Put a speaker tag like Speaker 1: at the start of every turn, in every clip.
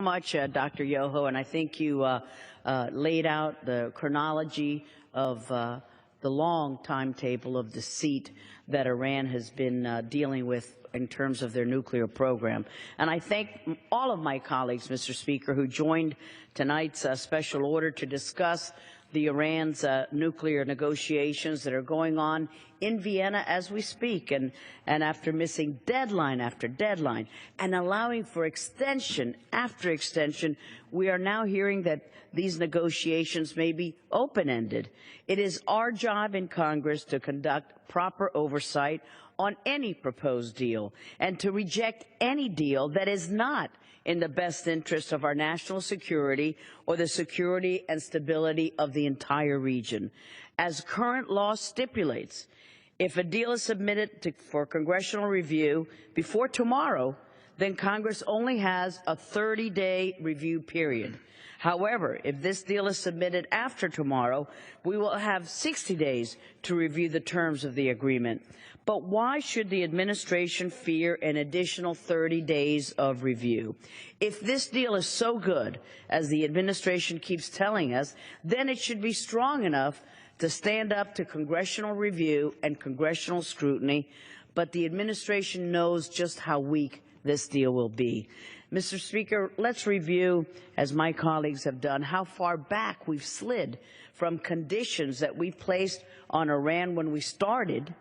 Speaker 1: much, Dr. Yoho, and I think you laid out the chronology of the long timetable of deceit that Iran has been dealing with in terms of their nuclear program. And I thank all of my colleagues, Mr. Speaker, who joined tonight's special order to discuss the Iran's nuclear negotiations that are going on in Vienna as we speak, and after missing deadline after deadline and allowing for extension after extension, we are now hearing that these negotiations may be open-ended. It is our job in Congress to conduct proper oversight on any proposed deal and to reject any deal that is not in the best interest of our national security or the security and stability of the entire region. As current law stipulates, if a deal is submitted for congressional review before tomorrow, then Congress only has a 30-day review period. However, if this deal is submitted after tomorrow, we will have 60 days to review the terms of the agreement. But why should the administration fear an additional 30 days of review? If this deal is so good, as the administration keeps telling us, then it should be strong enough to stand up to congressional review and congressional scrutiny, but the administration knows just how weak this deal will be. Mr. Speaker, let's review, as my colleagues have done, how far back we've slid from conditions that we placed on Iran when we started,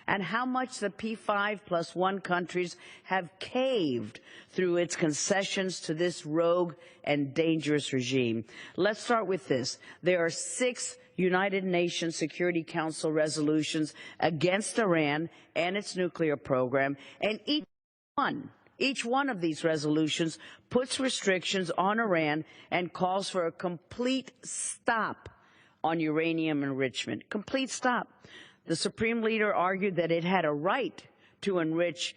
Speaker 1: and how much the P5+1 countries have caved through its concessions to this rogue and dangerous regime. Let's start with this. There are 6 United Nations Security Council resolutions against Iran and its nuclear program, and each one of these resolutions puts restrictions on Iran and calls for a complete stop on uranium enrichment. Complete stop. The Supreme Leader argued that it had a right to enrich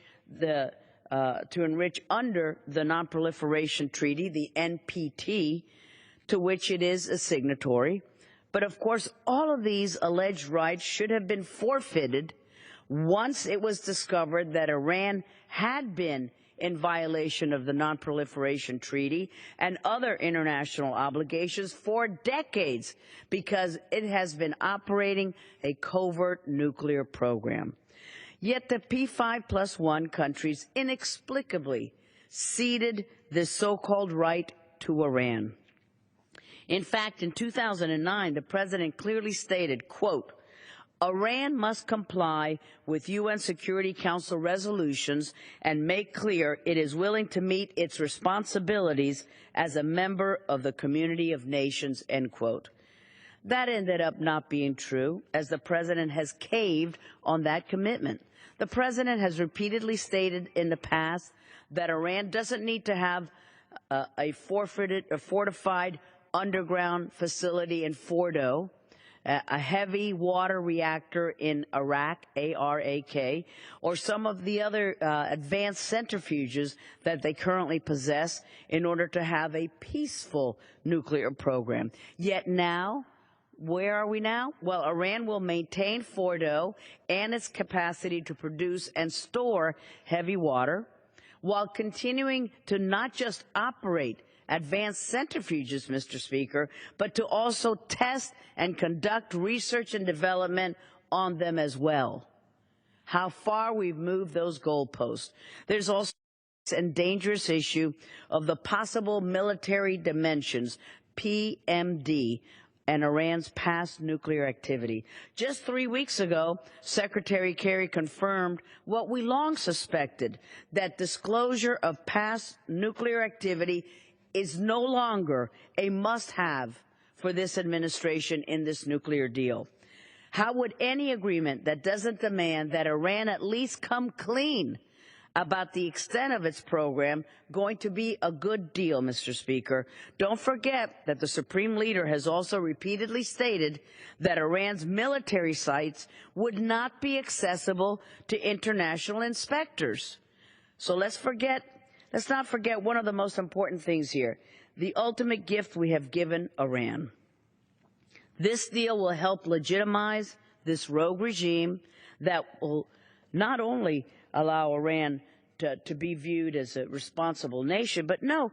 Speaker 1: under the Non-Proliferation Treaty, the NPT, to which it is a signatory. But of course, all of these alleged rights should have been forfeited once it was discovered that Iran had been in violation of the Non-Proliferation Treaty and other international obligations for decades, because it has been operating a covert nuclear program. Yet the P5+1 countries inexplicably ceded this so-called right to Iran. In fact, in 2009, the President clearly stated, quote, Iran must comply with UN Security Council resolutions and make clear it is willing to meet its responsibilities as a member of the community of nations, end quote. That ended up not being true, as the President has caved on that commitment. The President has repeatedly stated in the past that Iran doesn't need to have a fortified underground facility in Fordo, a heavy water reactor in Iraq, ARAK, or some of the other advanced centrifuges that they currently possess in order to have a peaceful nuclear program. Yet now, where are we now? Well, Iran will maintain Fordo and its capacity to produce and store heavy water, while continuing to not just operate advanced centrifuges, Mr. Speaker, but to also test and conduct research and development on them as well. How far we've moved those goalposts. There's also a dangerous issue of the possible military dimensions, PMD, and Iran's past nuclear activity. Just 3 weeks ago, Secretary Kerry confirmed what we long suspected, that disclosure of past nuclear activity is no longer a must-have for this administration in this nuclear deal. How would any agreement that doesn't demand that Iran at least come clean about the extent of its program going to be a good deal, Mr. Speaker? Don't forget that the Supreme Leader has also repeatedly stated that Iran's military sites would not be accessible to international inspectors. So let's not forget one of the most important things here, the ultimate gift we have given Iran. This deal will help legitimize this rogue regime that will not only allow Iran to be viewed as a responsible nation. But no,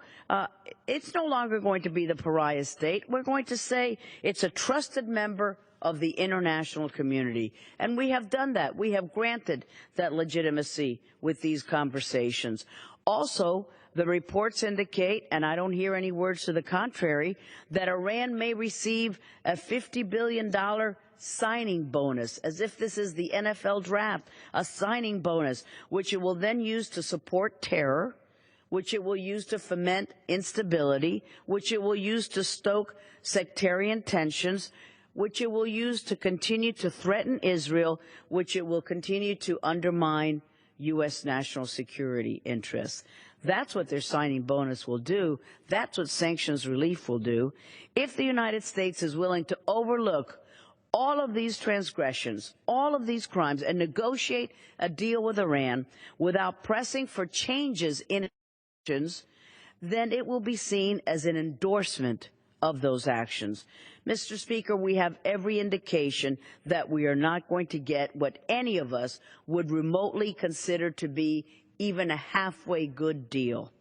Speaker 1: it's no longer going to be the pariah state. We're going to say it's a trusted member of the international community. And we have done that. We have granted that legitimacy with these conversations. Also, the reports indicate, and I don't hear any words to the contrary, that Iran may receive a $50 billion signing bonus, as if this is the NFL draft, a signing bonus, which it will then use to support terror, which it will use to foment instability, which it will use to stoke sectarian tensions, which it will use to continue to threaten Israel, which it will continue to undermine U.S. national security interests. That's what their signing bonus will do. That's what sanctions relief will do. If the United States is willing to overlook all of these transgressions, all of these crimes, and negotiate a deal with Iran without pressing for changes in actions, then it will be seen as an endorsement of those actions. Mr. Speaker, we have every indication that we are not going to get what any of us would remotely consider to be even a halfway good deal.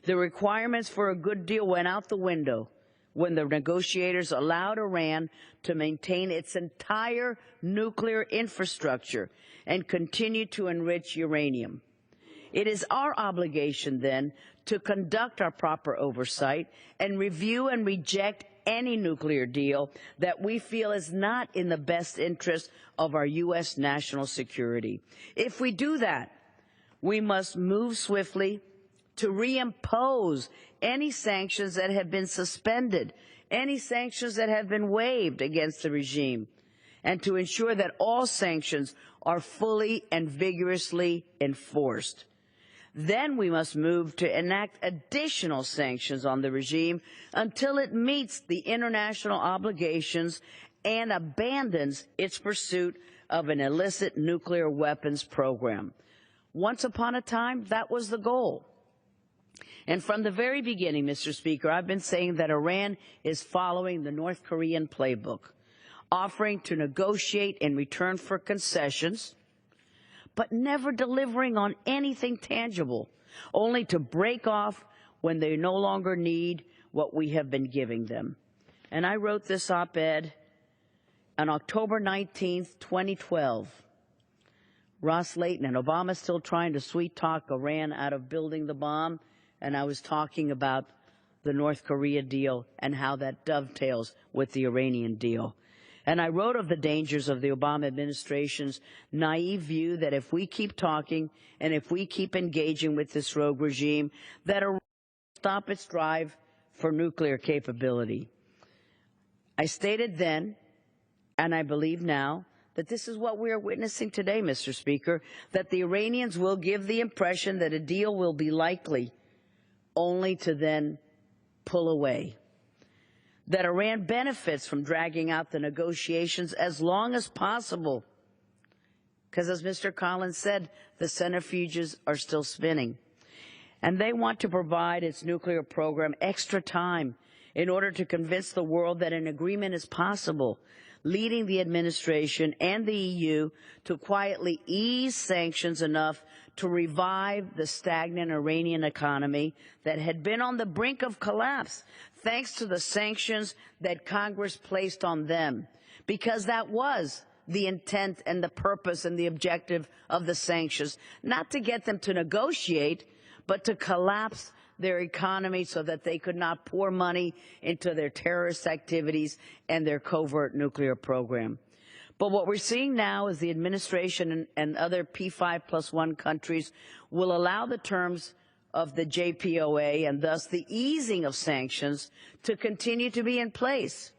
Speaker 1: The requirements for a good deal went out the window when the negotiators allowed Iran to maintain its entire nuclear infrastructure and continue to enrich uranium. It is our obligation, then, to conduct our proper oversight and review and reject any nuclear deal that we feel is not in the best interest of our U.S. national security. If we do that, we must move swiftly to reimpose any sanctions that have been suspended, any sanctions that have been waived against the regime, and to ensure that all sanctions are fully and vigorously enforced. Then we must move to enact additional sanctions on the regime until it meets the international obligations and abandons its pursuit of an illicit nuclear weapons program. Once upon a time, that was the goal. And from the very beginning, Mr. Speaker, I've been saying that Iran is following the North Korean playbook, offering to negotiate in return for concessions, but never delivering on anything tangible, only to break off when they no longer need what we have been giving them. And I wrote this op-ed on October 19th, 2012. Ros-Lehtinen, Obama's still trying to sweet-talk Iran out of building the bomb, and I was talking about the North Korea deal and how that dovetails with the Iranian deal. And I wrote of the dangers of the Obama administration's naive view that if we keep talking and if we keep engaging with this rogue regime, that Iran will stop its drive for nuclear capability. I stated then, and I believe now, that this is what we are witnessing today, Mr. Speaker, that the Iranians will give the impression that a deal will be likely, only to then pull away. That Iran benefits from dragging out the negotiations as long as possible, because as Mr. Collins said, the centrifuges are still spinning. And they want to provide its nuclear program extra time in order to convince the world that an agreement is possible, leading the administration and the EU to quietly ease sanctions enough to revive the stagnant Iranian economy that had been on the brink of collapse thanks to the sanctions that Congress placed on them, because that was the intent and the purpose and the objective of the sanctions, not to get them to negotiate, but to collapse their economy so that they could not pour money into their terrorist activities and their covert nuclear program. But what we're seeing now is the administration and other P5+1 countries will allow the terms of the JPOA and thus the easing of sanctions to continue to be in place,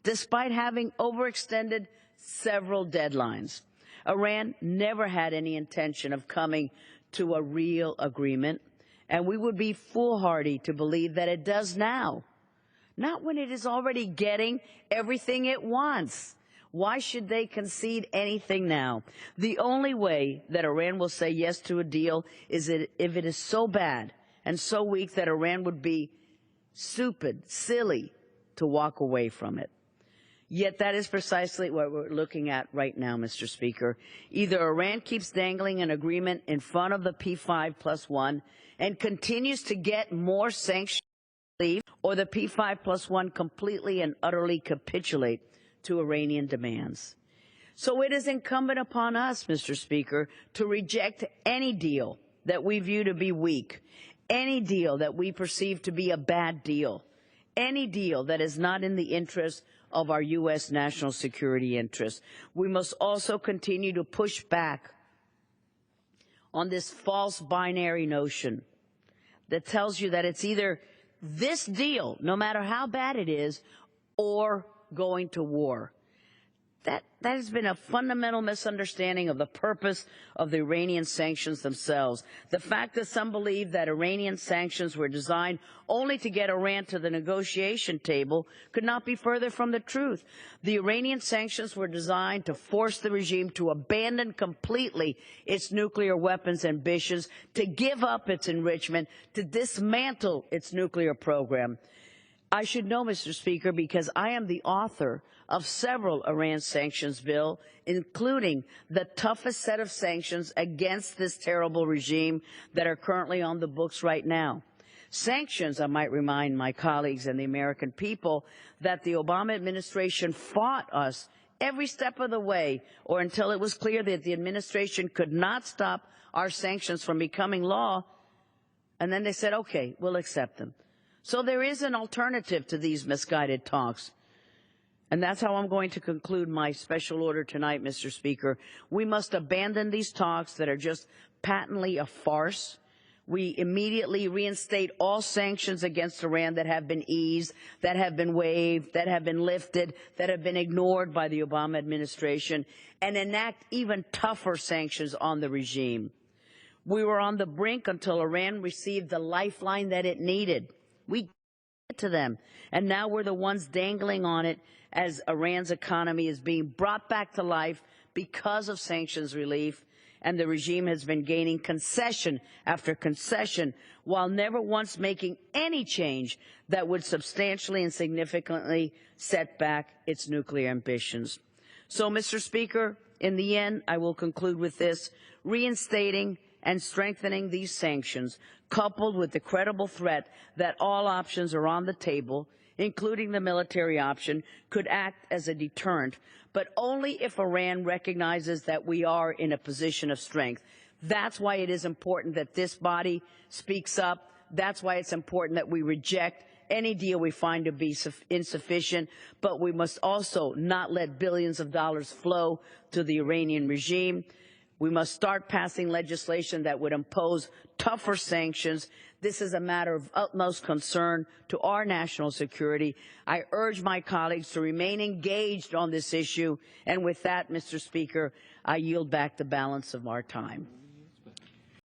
Speaker 1: despite having overextended several deadlines. Iran never had any intention of coming to a real agreement, and we would be foolhardy to believe that it does now, not when it is already getting everything it wants. Why should they concede anything now? The only way that Iran will say yes to a deal is that if it is so bad and so weak that Iran would be stupid, silly to walk away from it. Yet that is precisely what we're looking at right now, Mr. Speaker. Either Iran keeps dangling an agreement in front of the P5+1 and continues to get more sanctions, or the P5+1 completely and utterly capitulate to Iranian demands. So it is incumbent upon us, Mr. Speaker, to reject any deal that we view to be weak, any deal that we perceive to be a bad deal, any deal that is not in the interest of our U.S. national security interests. We must also continue to push back on this false binary notion that tells you that it's either this deal, no matter how bad it is, or going to war. That has been a fundamental misunderstanding of the purpose of the Iranian sanctions themselves. The fact that some believe that Iranian sanctions were designed only to get Iran to the negotiation table could not be further from the truth. The Iranian sanctions were designed to force the regime to abandon completely its nuclear weapons ambitions, to give up its enrichment, to dismantle its nuclear program. I should know, Mr. Speaker, because I am the author of several Iran sanctions bills, including the toughest set of sanctions against this terrible regime that are currently on the books right now. Sanctions, I might remind my colleagues and the American people, that the Obama administration fought us every step of the way, or until it was clear that the administration could not stop our sanctions from becoming law, and then they said, okay, we'll accept them. So there is an alternative to these misguided talks. And that's how I'm going to conclude my special order tonight, Mr. Speaker. We must abandon these talks that are just patently a farce. We immediately reinstate all sanctions against Iran that have been eased, that have been waived, that have been lifted, that have been ignored by the Obama administration, and enact even tougher sanctions on the regime. We were on the brink until Iran received the lifeline that it needed. We gave it to them, and now we're the ones dangling on it as Iran's economy is being brought back to life because of sanctions relief, and the regime has been gaining concession after concession while never once making any change that would substantially and significantly set back its nuclear ambitions. So, Mr. Speaker, in the end, I will conclude with this: reinstating and strengthening these sanctions, coupled with the credible threat that all options are on the table, including the military option, could act as a deterrent, but only if Iran recognizes that we are in a position of strength. That's why it is important that this body speaks up. That's why it's important that we reject any deal we find to be insufficient, but we must also not let billions of dollars flow to the Iranian regime. We must start passing legislation that would impose tougher sanctions. This is a matter of utmost concern to our national security. I urge my colleagues to remain engaged on this issue. And with that, Mr. Speaker, I yield back the balance of our time.